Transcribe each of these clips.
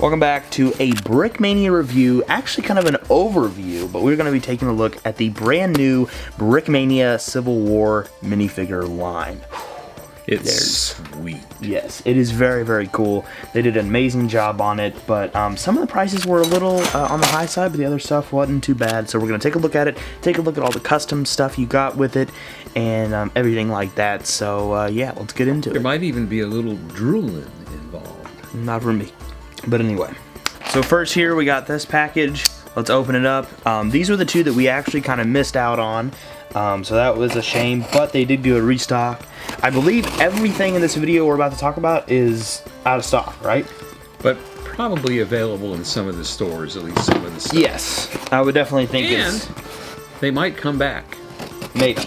Welcome back to a Brickmania review, actually kind of an overview, but we're going to be taking a look at the brand new Brickmania Civil War minifigure line. It's sweet. Yes, it is very, very cool. They did an amazing job on it, but some of the prices were a little on the high side, but the other stuff wasn't too bad. So we're going to take a look at it, take a look at all the custom stuff you got with it, and everything like that. So yeah, let's get into it. There might even be a little drooling involved. Not for me. But anyway, so first here we got this package. Let's open it up. These were the two that we actually kind of missed out on. So that was a shame, but they did do a restock. I believe everything in this video we're about to talk about is out of stock, right? But probably available in some of the stores, at least some of the stuff. Yes, I would definitely think and they might come back. Maybe.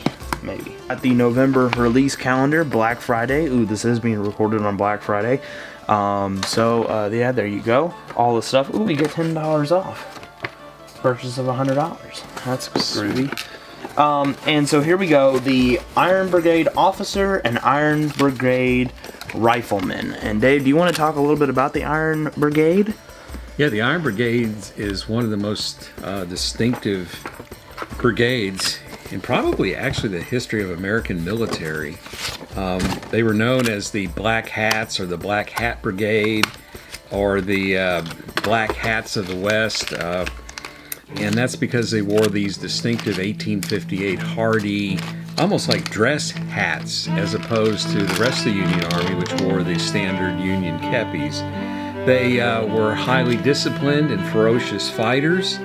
At the November release calendar, Black Friday. Ooh, this is being recorded on Black Friday. Yeah, there you go. All the stuff. Ooh, we get $10 off. Purchase of $100. That's groovy. And so here we go. The Iron Brigade Officer and Iron Brigade Rifleman. And Dave, do you want to talk a little bit about the Iron Brigade? Yeah, the Iron Brigade is one of the most distinctive brigades in probably actually the history of American military. They were known as the Black Hats or the Black Hat Brigade or the Black Hats of the West. And that's because they wore these distinctive 1858 hardy, almost like dress hats, as opposed to the rest of the Union Army, which wore the standard Union kepis. They were highly disciplined and ferocious fighters.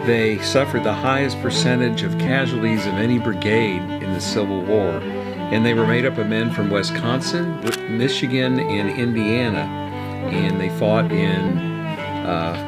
They suffered the highest percentage of casualties of any brigade in the Civil War. And they were made up of men from Wisconsin, Michigan, and Indiana. And they fought in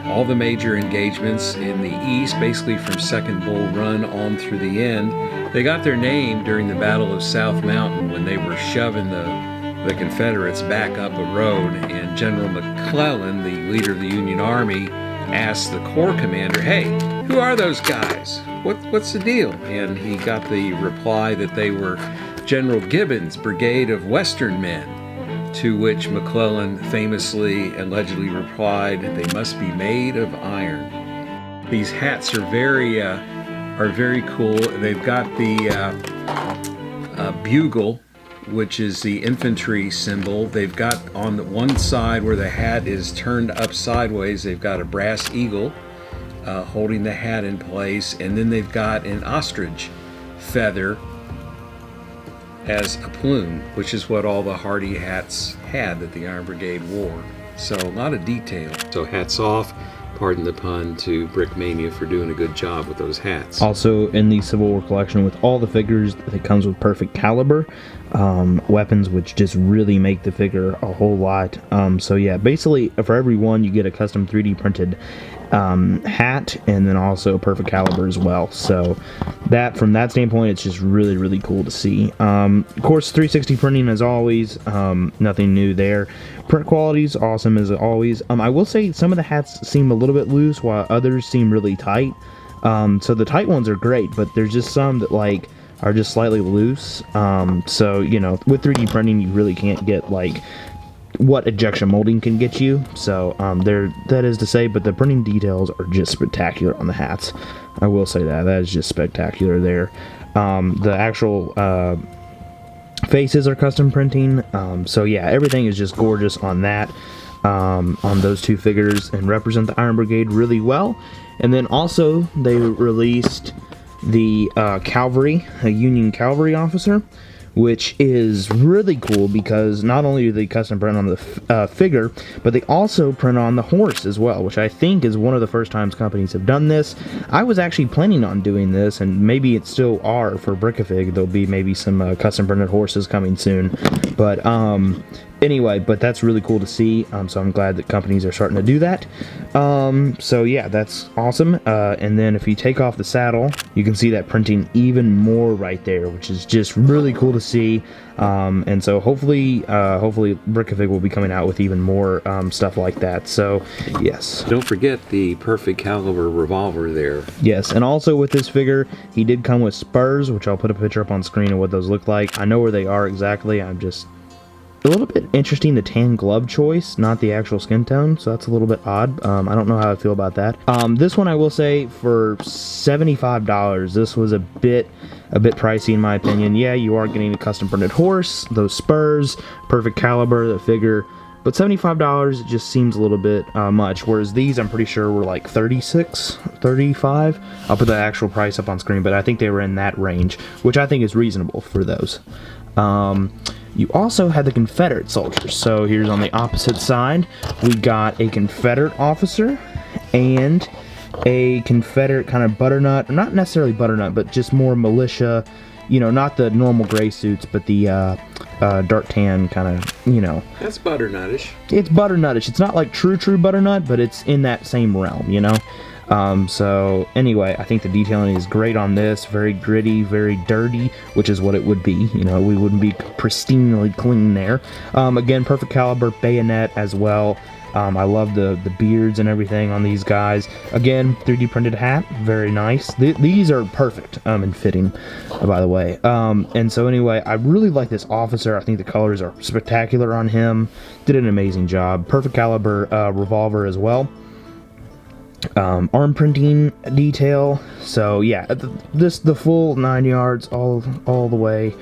all the major engagements in the East, basically from Second Bull Run on through the end. They got their name during the Battle of South Mountain when they were shoving the Confederates back up a road, and General McClellan, the leader of the Union Army, asked the Corps commander, "Hey, who are those guys? What's the deal?" And he got the reply that they were General Gibbon's Brigade of Western Men. To which McClellan famously, allegedly replied, "They must be made of iron." These hats are very cool. They've got the bugle, which is the infantry symbol. They've got on the one side where the hat is turned up sideways, they've got a brass eagle holding the hat in place, and then they've got an ostrich feather as a plume, which is what all the hardy hats had that the Iron Brigade wore. So a lot of detail. So hats off, pardon the pun, to Brickmania for doing a good job with those hats. Also in the Civil War collection with all the figures, it comes with perfect caliber weapons, which just really make the figure a whole lot. So yeah, basically for every one you get a custom 3D printed hat, and then also perfect caliber as well. So that, from that standpoint, it's just really, really cool to see. Of course, 360 printing as always, nothing new there. Print quality is awesome as always. I will say some of the hats seem a little bit loose while others seem really tight. So the tight ones are great, but there's just some that like are just slightly loose. So you know, with 3D printing you really can't get like what ejection molding can get you. So that is to say, but the printing details are just spectacular on the hats. I will say that is just spectacular there. The actual faces are custom printing. So yeah, everything is just gorgeous on that, on those two figures, and represent the Iron Brigade really well. And then also they released the cavalry, a Union cavalry officer, which is really cool because not only do they custom print on the figure, but they also print on the horse as well, which I think is one of the first times companies have done this. I was actually planning on doing this, and maybe it still are for Brickafit. There'll be maybe some custom printed horses coming soon. But anyway, but that's really cool to see. So I'm glad that companies are starting to do that. So yeah, that's awesome. And then if you take off the saddle, you can see that printing even more right there, which is just really cool to see. And so hopefully Brickafit will be coming out with even more stuff like that. So yes, don't forget the perfect caliber revolver there. Yes, and also with this figure he did come with spurs, which I'll put a picture up on screen of what those look like. I know where they are exactly, I'm just a little bit interesting, the tan glove choice, not the actual skin tone, so that's a little bit odd. I don't know how I feel about that. This one I will say, for $75, this was a bit pricey in my opinion. Yeah, you are getting a custom printed horse, those spurs, perfect caliber, the figure, but $75 it just seems a little bit much, whereas these I'm pretty sure were like $36, $35. I'll put the actual price up on screen, but I think they were in that range, which I think is reasonable for those. You also had the Confederate soldiers. So here's on the opposite side, we got a Confederate officer and a Confederate kind of butternut, not necessarily butternut, but just more militia, you know, not the normal gray suits, but the dark tan kind of, you know. That's butternutish. It's butternutish. It's not like true butternut, but it's in that same realm, you know. So anyway, I think the detailing is great on this. Very gritty, very dirty, which is what it would be. You know, we wouldn't be pristinely clean there. Again, perfect caliber bayonet as well. I love the beards and everything on these guys. Again, 3D printed hat, very nice. These are perfect and fitting, by the way. And so anyway, I really like this officer. I think the colors are spectacular on him. Did an amazing job. Perfect caliber revolver as well. Arm printing detail. So yeah, the full 9 yards all the way.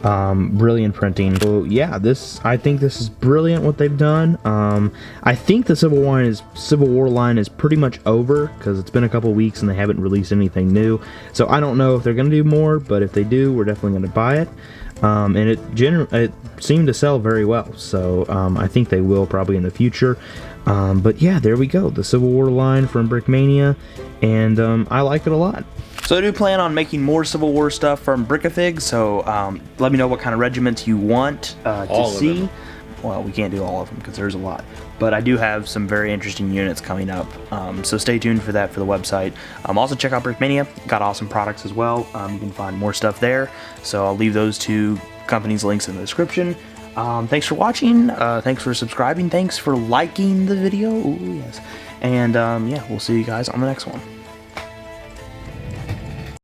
Brilliant printing. So yeah, I think this is brilliant what they've done. I think the Civil War line is pretty much over because it's been a couple weeks and they haven't released anything new. So I don't know if they're gonna do more, but if they do, we're definitely gonna buy it. And it seemed to sell very well, so I think they will probably in the future. But yeah, there we go, the Civil War line from Brickmania, and I like it a lot. So I do plan on making more Civil War stuff from Brickafit, so let me know what kind of regiments you want to see. Well, we can't do all of them because there's a lot, but I do have some very interesting units coming up, so stay tuned for that for the website. Also check out Brickmania, got awesome products as well. You can find more stuff there, so I'll leave those two companies' links in the description. Thanks for watching, thanks for subscribing, thanks for liking the video. Ooh, yes. And yeah, we'll see you guys on the next one.